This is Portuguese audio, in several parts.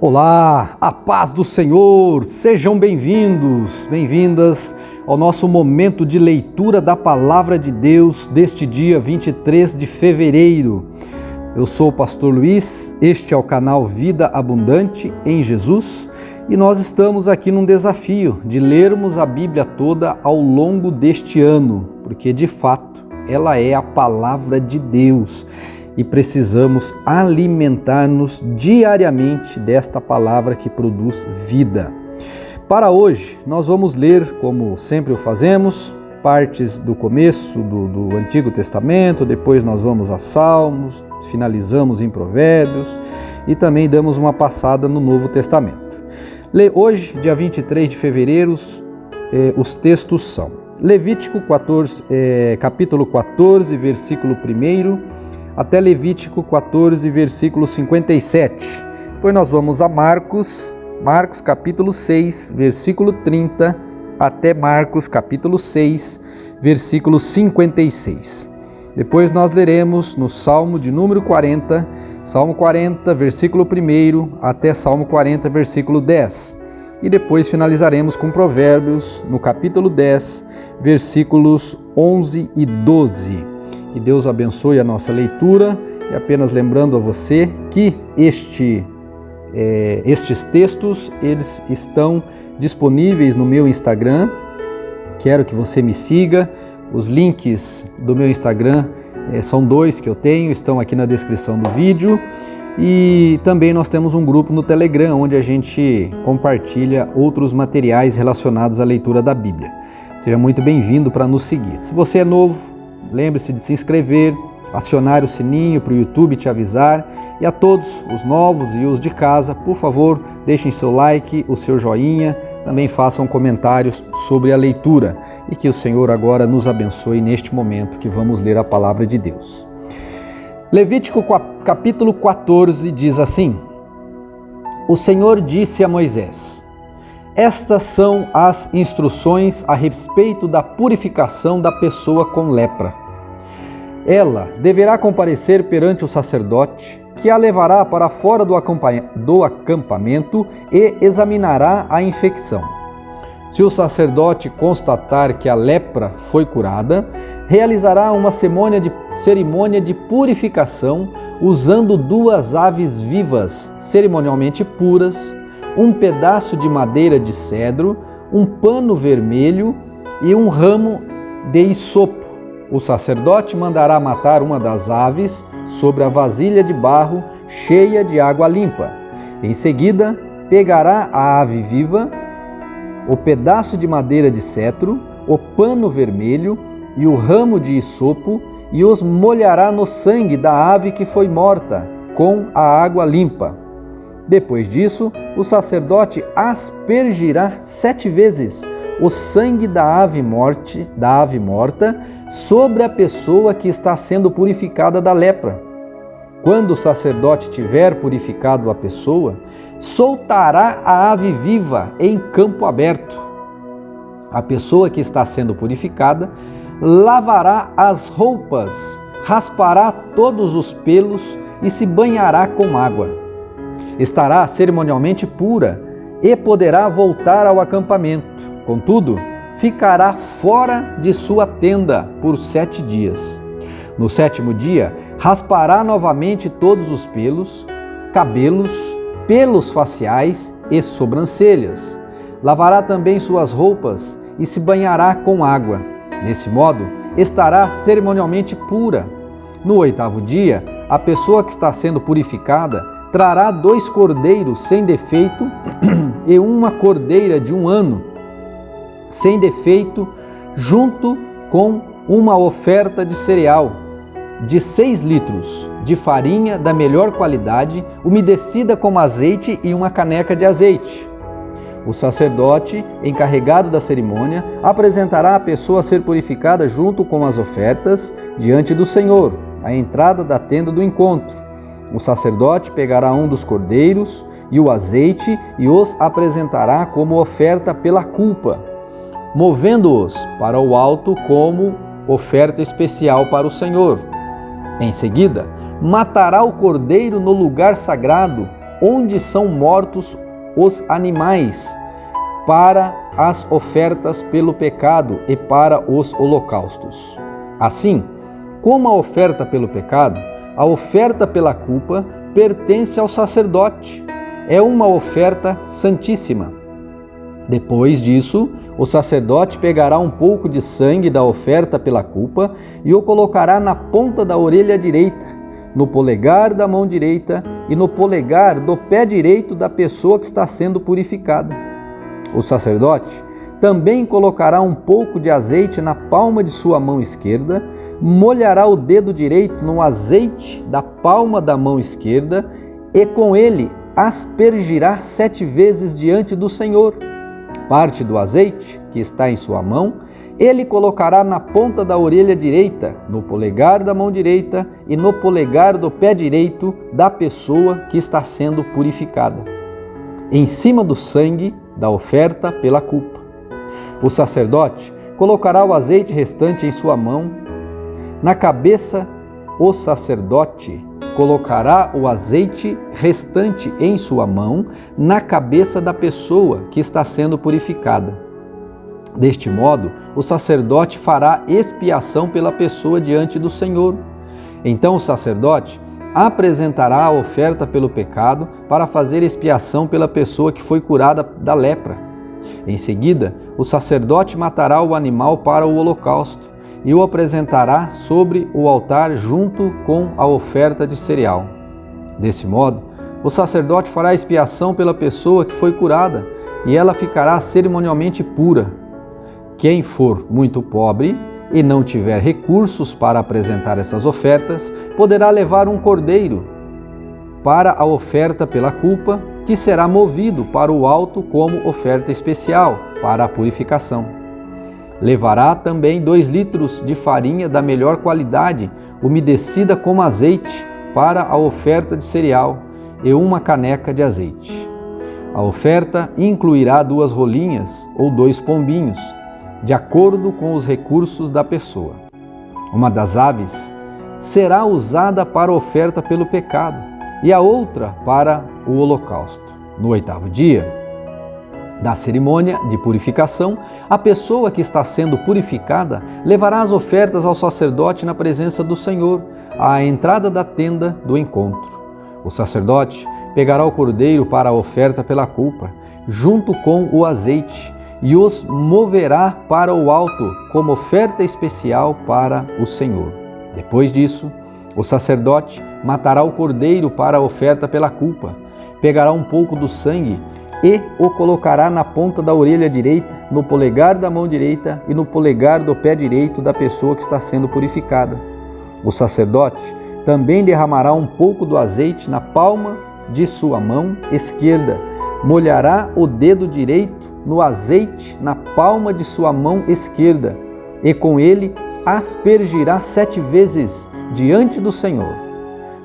Olá, a paz do Senhor, sejam bem-vindos, bem-vindas ao nosso momento de leitura da Palavra de Deus deste dia 23 de fevereiro. Eu sou o Pastor Luiz, este é o canal Vida Abundante em Jesus e nós estamos aqui num desafio de lermos a Bíblia toda ao longo deste ano, porque de fato ela é a Palavra de Deus. E precisamos alimentar-nos diariamente desta palavra que produz vida. Para hoje, nós vamos ler, como sempre o fazemos, partes do começo do Antigo Testamento, depois nós vamos a Salmos, finalizamos em Provérbios e também damos uma passada no Novo Testamento. Hoje, dia 23 de fevereiro, os textos são Levítico 14, capítulo 14, versículo 1, até Levítico 14, versículo 57. Depois nós vamos a Marcos capítulo 6, versículo 30, até Marcos capítulo 6, versículo 56. Depois nós leremos no Salmo de número 40, Salmo 40, versículo 1, até Salmo 40, versículo 10. E depois finalizaremos com Provérbios, no capítulo 10, versículos 11 e 12. Que Deus abençoe a nossa leitura e apenas lembrando a você que estes textos eles estão disponíveis no meu Instagram. Quero que você me siga. Os links do meu Instagram são dois que eu tenho, estão aqui na descrição do vídeo. E também nós temos um grupo no Telegram onde a gente compartilha outros materiais relacionados à leitura da Bíblia. Seja muito bem-vindo para nos seguir. Se você é novo, lembre-se de se inscrever, acionar o sininho para o YouTube te avisar. E a todos, os novos e os de casa, por favor, deixem seu like, o seu joinha, também façam comentários sobre a leitura. E que o Senhor agora nos abençoe neste momento que vamos ler a Palavra de Deus. Levítico capítulo 14 diz assim: O Senhor disse a Moisés: Estas são as instruções a respeito da purificação da pessoa com lepra. Ela deverá comparecer perante o sacerdote, que a levará para fora do acampamento e examinará a infecção. Se o sacerdote constatar que a lepra foi curada, realizará uma cerimônia de purificação usando 2 aves vivas, cerimonialmente puras, um pedaço de madeira de cedro, um pano vermelho e um ramo de hisopo. O sacerdote mandará matar uma das aves sobre a vasilha de barro cheia de água limpa. Em seguida, pegará a ave viva, o pedaço de madeira de cedro, o pano vermelho e o ramo de hisopo e os molhará no sangue da ave que foi morta, com a água limpa. Depois disso, o sacerdote aspergirá 7 vezes o sangue da ave morta sobre a pessoa que está sendo purificada da lepra. Quando o sacerdote tiver purificado a pessoa, soltará a ave viva em campo aberto. A pessoa que está sendo purificada lavará as roupas, raspará todos os pelos e se banhará com água. Estará cerimonialmente pura e poderá voltar ao acampamento. Contudo, ficará fora de sua tenda por 7 dias. No 7º dia, raspará novamente todos os pelos, cabelos, pelos faciais e sobrancelhas. Lavará também suas roupas e se banhará com água. Desse modo, estará cerimonialmente pura. No 8º dia, a pessoa que está sendo purificada trará 2 cordeiros sem defeito e uma cordeira de 1 ano sem defeito, junto com uma oferta de cereal de 6 litros de farinha da melhor qualidade, umedecida com azeite e uma caneca de azeite. O sacerdote, encarregado da cerimônia, apresentará a pessoa a ser purificada junto com as ofertas diante do Senhor, à entrada da tenda do encontro. O sacerdote pegará um dos cordeiros e o azeite e os apresentará como oferta pela culpa, movendo-os para o alto como oferta especial para o Senhor. Em seguida, matará o cordeiro no lugar sagrado onde são mortos os animais, para as ofertas pelo pecado e para os holocaustos. Assim, como a oferta pelo pecado, a oferta pela culpa pertence ao sacerdote. É uma oferta santíssima. Depois disso, o sacerdote pegará um pouco de sangue da oferta pela culpa e o colocará na ponta da orelha direita, no polegar da mão direita e no polegar do pé direito da pessoa que está sendo purificada. O sacerdote também colocará um pouco de azeite na palma de sua mão esquerda, molhará o dedo direito no azeite da palma da mão esquerda e com ele aspergirá 7 vezes diante do Senhor. Parte do azeite que está em sua mão, ele colocará na ponta da orelha direita, no polegar da mão direita e no polegar do pé direito da pessoa que está sendo purificada, em cima do sangue da oferta pela culpa. O sacerdote colocará o azeite restante em sua mão. Na cabeça, o sacerdote colocará o azeite restante em sua mão na cabeça da pessoa que está sendo purificada. Deste modo, o sacerdote fará expiação pela pessoa diante do Senhor. Então o sacerdote apresentará a oferta pelo pecado para fazer expiação pela pessoa que foi curada da lepra. Em seguida, o sacerdote matará o animal para o holocausto e o apresentará sobre o altar junto com a oferta de cereal. Desse modo, o sacerdote fará expiação pela pessoa que foi curada e ela ficará cerimonialmente pura. Quem for muito pobre e não tiver recursos para apresentar essas ofertas, poderá levar um cordeiro para a oferta pela culpa, que será movido para o alto como oferta especial para a purificação. Levará também 2 litros de farinha da melhor qualidade, umedecida com azeite, para a oferta de cereal e 1 caneca de azeite. A oferta incluirá 2 rolinhas ou 2 pombinhos, de acordo com os recursos da pessoa. Uma das aves será usada para a oferta pelo pecado e a outra para o holocausto. No 8º dia da cerimônia de purificação, a pessoa que está sendo purificada levará as ofertas ao sacerdote na presença do Senhor, à entrada da tenda do encontro. O sacerdote pegará o cordeiro para a oferta pela culpa, junto com o azeite, e os moverá para o alto como oferta especial para o Senhor. Depois disso, o sacerdote matará o cordeiro para a oferta pela culpa, pegará um pouco do sangue e o colocará na ponta da orelha direita, no polegar da mão direita e no polegar do pé direito da pessoa que está sendo purificada. O sacerdote também derramará um pouco do azeite na palma de sua mão esquerda, molhará o dedo direito no azeite na palma de sua mão esquerda e com ele aspergirá 7 vezes diante do Senhor.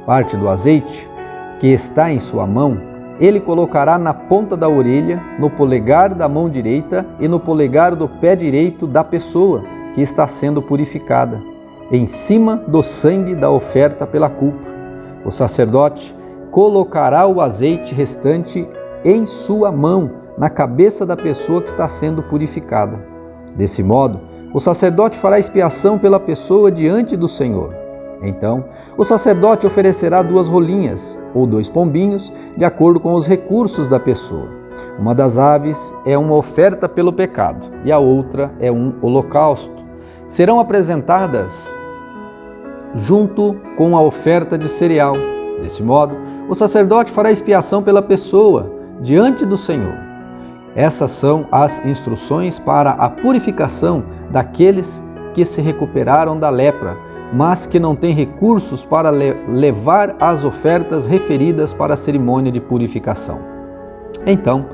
Parte do azeite que está em sua mão, ele colocará na ponta da orelha, no polegar da mão direita e no polegar do pé direito da pessoa que está sendo purificada, em cima do sangue da oferta pela culpa. O sacerdote colocará o azeite restante em sua mão, na cabeça da pessoa que está sendo purificada. Desse modo, o sacerdote fará expiação pela pessoa diante do Senhor. Então, o sacerdote oferecerá 2 rolinhas ou 2 pombinhos, de acordo com os recursos da pessoa. Uma das aves é uma oferta pelo pecado e a outra é um holocausto. Serão apresentadas junto com a oferta de cereal. Desse modo, o sacerdote fará expiação pela pessoa diante do Senhor. Essas são as instruções para a purificação daqueles que se recuperaram da lepra, mas que não têm recursos para levar as ofertas referidas para a cerimônia de purificação. Então,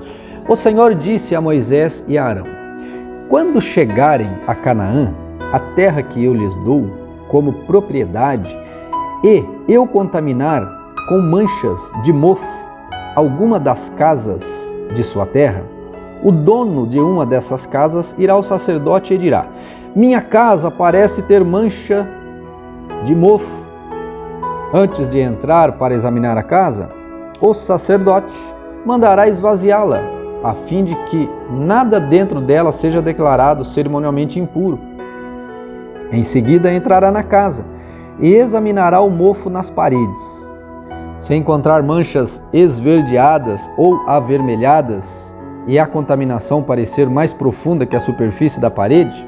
o Senhor disse a Moisés e a Arão: quando chegarem a Canaã, a terra que eu lhes dou como propriedade, e eu contaminar com manchas de mofo alguma das casas de sua terra, o dono de uma dessas casas irá ao sacerdote e dirá: minha casa parece ter mancha de mofo. Antes de entrar para examinar a casa, o sacerdote mandará esvaziá-la, a fim de que nada dentro dela seja declarado cerimonialmente impuro. Em seguida entrará na casa e examinará o mofo nas paredes. Se encontrar manchas esverdeadas ou avermelhadas e a contaminação parecer mais profunda que a superfície da parede,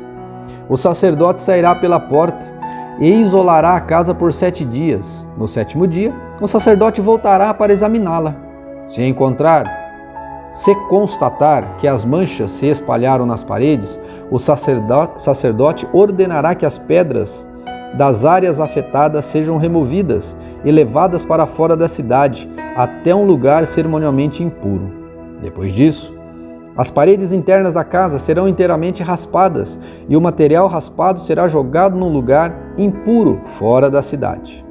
o sacerdote sairá pela porta e isolará a casa por 7 dias. No 7º dia, o sacerdote voltará para examiná-la. Se constatar que as manchas se espalharam nas paredes, o sacerdote ordenará que as pedras das áreas afetadas sejam removidas e levadas para fora da cidade, até um lugar cerimonialmente impuro. Depois disso, as paredes internas da casa serão inteiramente raspadas e o material raspado será jogado num lugar impuro fora da cidade.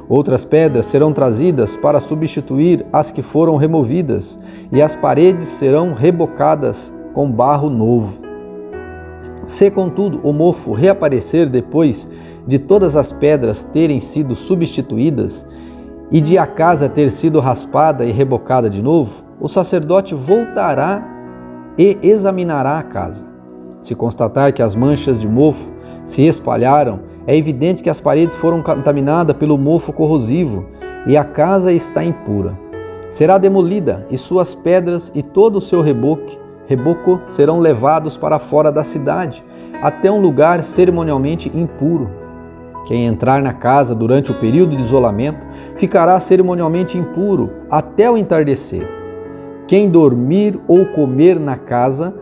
Outras pedras serão trazidas para substituir as que foram removidas e as paredes serão rebocadas com barro novo. Se, contudo, o mofo reaparecer depois de todas as pedras terem sido substituídas e de a casa ter sido raspada e rebocada de novo, o sacerdote voltará e examinará a casa. Se constatar que as manchas de mofo se espalharam, é evidente que as paredes foram contaminadas pelo mofo corrosivo e a casa está impura. Será demolida e suas pedras e todo o seu reboco serão levados para fora da cidade, até um lugar cerimonialmente impuro. Quem entrar na casa durante o período de isolamento ficará cerimonialmente impuro até o entardecer. Quem dormir ou comer na casa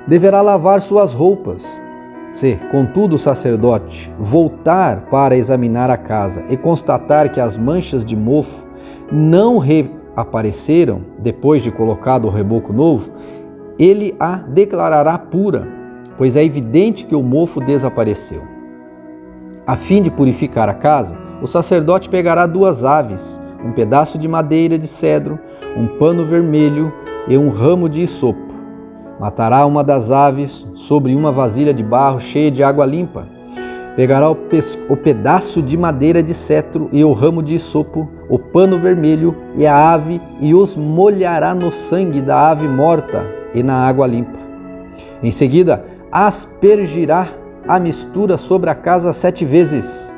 deverá lavar suas roupas. Se, contudo, o sacerdote voltar para examinar a casa e constatar que as manchas de mofo não reapareceram depois de colocado o reboco novo, ele a declarará pura, pois é evidente que o mofo desapareceu. A fim de purificar a casa, o sacerdote pegará 2 aves, um pedaço de madeira de cedro, um pano vermelho e um ramo de hisopo. Matará uma das aves sobre uma vasilha de barro cheia de água limpa. Pegará o pedaço de madeira de cedro e o ramo de hisopo, o pano vermelho e a ave, e os molhará no sangue da ave morta e na água limpa. Em seguida, aspergirá a mistura sobre a casa 7 vezes.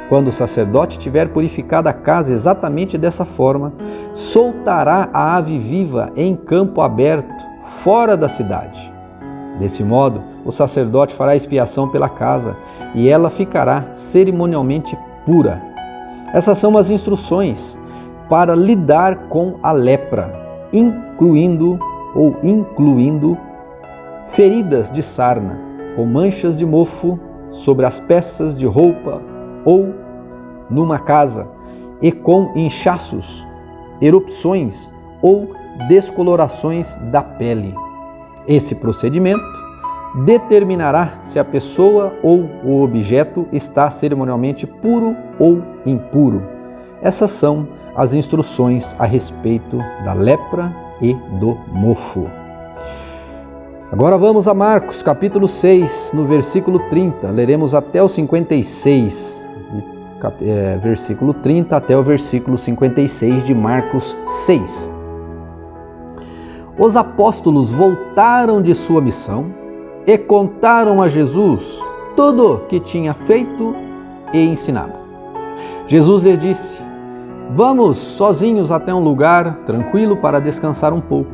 Quando o sacerdote tiver purificado a casa exatamente dessa forma, soltará a ave viva em campo aberto, fora da cidade. Desse modo, o sacerdote fará expiação pela casa e ela ficará cerimonialmente pura. Essas são as instruções para lidar com a lepra, incluindo feridas de sarna, com manchas de mofo sobre as peças de roupa ou numa casa, e com inchaços, erupções ou descolorações da pele. Esse procedimento determinará se a pessoa ou o objeto está cerimonialmente puro ou impuro. Essas são as instruções a respeito da lepra e do mofo. Agora vamos a Marcos, capítulo 6, no versículo 30. Leremos até o 56, versículo 30 até o versículo 56 de Marcos 6. Os apóstolos voltaram de sua missão e contaram a Jesus tudo o que tinha feito e ensinado. Jesus lhes disse: vamos sozinhos até um lugar tranquilo para descansar um pouco,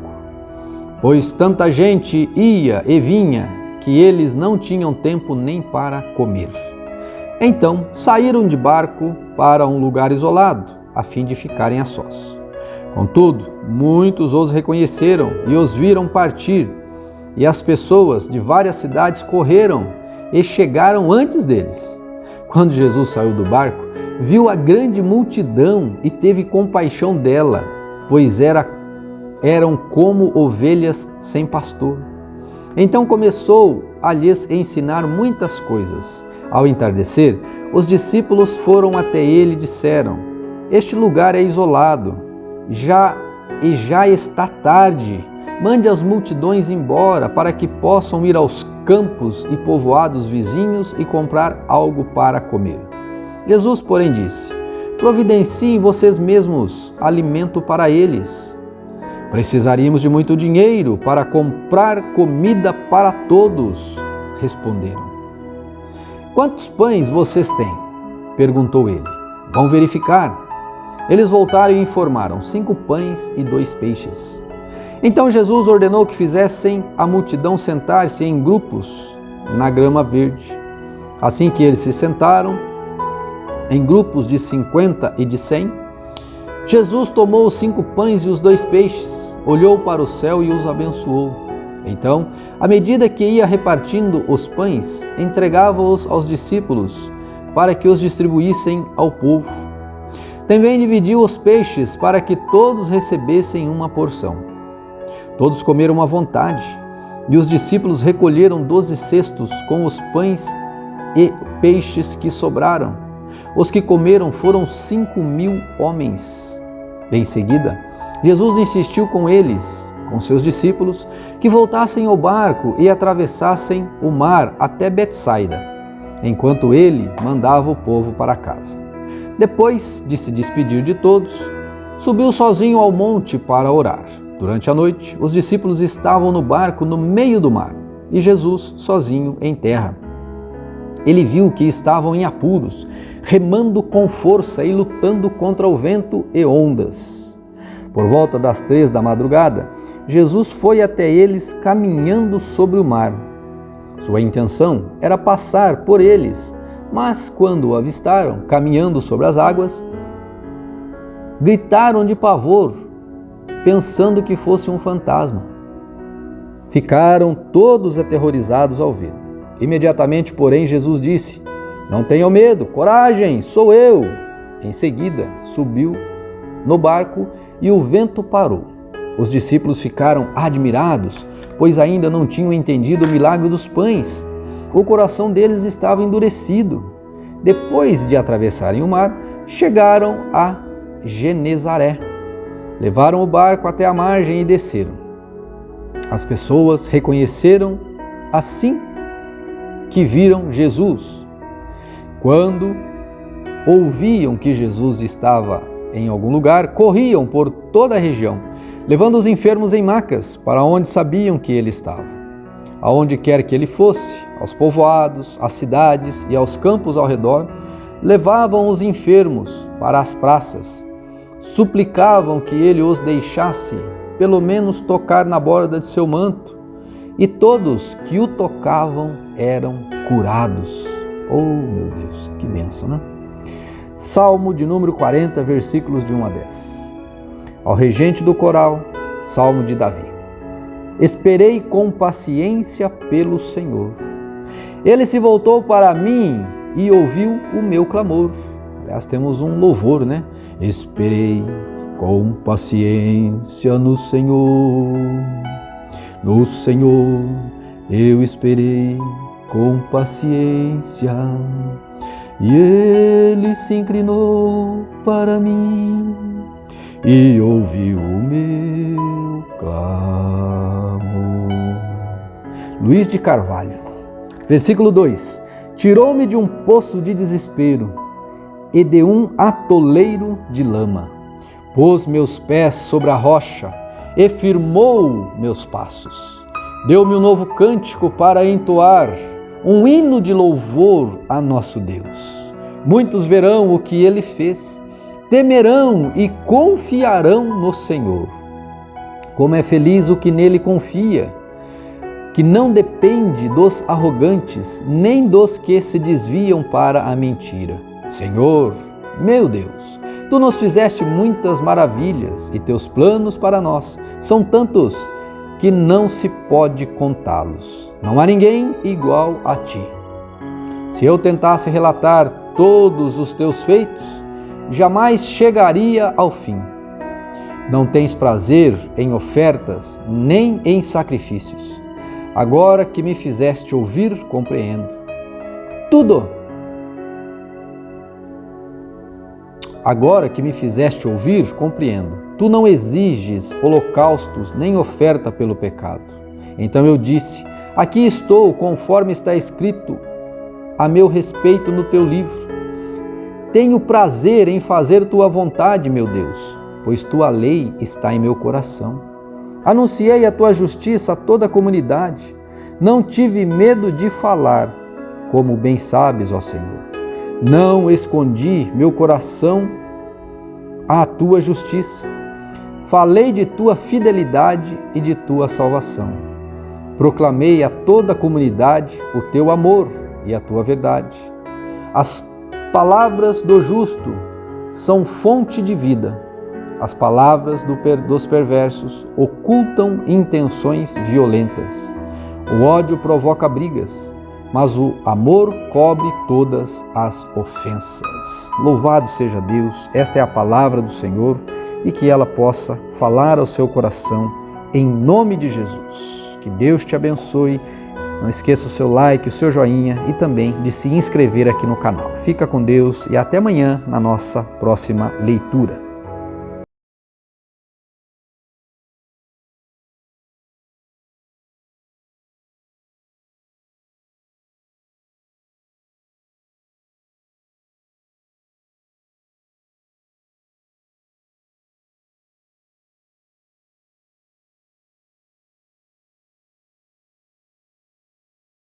pois tanta gente ia e vinha que eles não tinham tempo nem para comer. Então saíram de barco para um lugar isolado, a fim de ficarem a sós. Contudo, muitos os reconheceram e os viram partir, e as pessoas de várias cidades correram e chegaram antes deles. Quando Jesus saiu do barco, viu a grande multidão e teve compaixão dela, pois eram como ovelhas sem pastor. Então começou a lhes ensinar muitas coisas. Ao entardecer, os discípulos foram até ele e disseram: este lugar é isolado, já está tarde. Mande as multidões embora, para que possam ir aos campos e povoados vizinhos e comprar algo para comer. Jesus, porém, disse: providenciem vocês mesmos alimento para eles. Precisaríamos de muito dinheiro para comprar comida para todos, responderam. Quantos pães vocês têm? Perguntou ele. Vão verificar. Eles voltaram e informaram: 5 pães e 2 peixes. Então Jesus ordenou que fizessem a multidão sentar-se em grupos na grama verde. Assim que eles se sentaram, em grupos de 50 e de 100, Jesus tomou os 5 pães e os 2 peixes, olhou para o céu e os abençoou. Então, à medida que ia repartindo os pães, entregava-os aos discípulos para que os distribuíssem ao povo. Também dividiu os peixes para que todos recebessem uma porção. Todos comeram à vontade, e os discípulos recolheram 12 cestos com os pães e peixes que sobraram. Os que comeram foram 5.000 homens. Em seguida, Jesus insistiu com eles, com seus discípulos, que voltassem ao barco e atravessassem o mar até Betsaida, enquanto ele mandava o povo para casa. Depois de se despedir de todos, subiu sozinho ao monte para orar. Durante a noite, os discípulos estavam no barco no meio do mar e Jesus sozinho em terra. Ele viu que estavam em apuros, remando com força e lutando contra o vento e ondas. Por volta das 3 da madrugada, Jesus foi até eles caminhando sobre o mar. Sua intenção era passar por eles, mas quando o avistaram caminhando sobre as águas, gritaram de pavor, pensando que fosse um fantasma. Ficaram todos aterrorizados ao vê-lo. Imediatamente, porém, Jesus disse: Não tenham medo, coragem, sou eu. Em seguida, subiu no barco e o vento parou. Os discípulos ficaram admirados, pois ainda não tinham entendido o milagre dos pães. O coração deles estava endurecido. Depois de atravessarem o mar, chegaram a Genezaré. Levaram o barco até a margem e desceram. As pessoas reconheceram assim que viram Jesus. Quando ouviam que Jesus estava em algum lugar, corriam por toda a região, levando os enfermos em macas para onde sabiam que ele estava. Aonde quer que ele fosse, aos povoados, às cidades e aos campos ao redor, levavam os enfermos para as praças, suplicavam que ele os deixasse pelo menos tocar na borda de seu manto, e todos que o tocavam eram curados. Oh, meu Deus, que bênção, né? Salmo de número 40, versículos de 1 a 10. Ao regente do coral, Salmo de Davi. Esperei com paciência pelo Senhor. Ele se voltou para mim e ouviu o meu clamor. Aliás, temos um louvor, né? Esperei com paciência no Senhor. No Senhor eu esperei com paciência, e Ele se inclinou para mim e ouviu o meu clamor. Luiz de Carvalho. Versículo 2. Tirou-me de um poço de desespero e de um atoleiro de lama. Pôs meus pés sobre a rocha e firmou meus passos. Deu-me um novo cântico para entoar, um hino de louvor a nosso Deus. Muitos verão o que ele fez, temerão e confiarão no Senhor. Como é feliz o que nele confia, que não depende dos arrogantes, nem dos que se desviam para a mentira. Senhor, meu Deus, Tu nos fizeste muitas maravilhas e Teus planos para nós são tantos que não se pode contá-los. Não há ninguém igual a Ti. Se eu tentasse relatar todos os Teus feitos, jamais chegaria ao fim. Não tens prazer em ofertas, nem em sacrifícios. Agora que me fizeste ouvir, compreendo. Agora que me fizeste ouvir, compreendo. Tu não exiges holocaustos nem oferta pelo pecado. Então eu disse: aqui estou, conforme está escrito a meu respeito no teu livro. Tenho prazer em fazer tua vontade, meu Deus, pois tua lei está em meu coração. Anunciei a tua justiça a toda a comunidade. Não tive medo de falar, como bem sabes, ó Senhor. Não escondi meu coração à tua justiça. Falei de tua fidelidade e de tua salvação. Proclamei a toda a comunidade o teu amor e a tua verdade. As palavras do justo são fonte de vida. As palavras dos perversos ocultam intenções violentas. O ódio provoca brigas, mas o amor cobre todas as ofensas. Louvado seja Deus, esta é a palavra do Senhor e que ela possa falar ao seu coração em nome de Jesus. Que Deus te abençoe. Não esqueça o seu like, o seu joinha e também de se inscrever aqui no canal. Fica com Deus e até amanhã na nossa próxima leitura.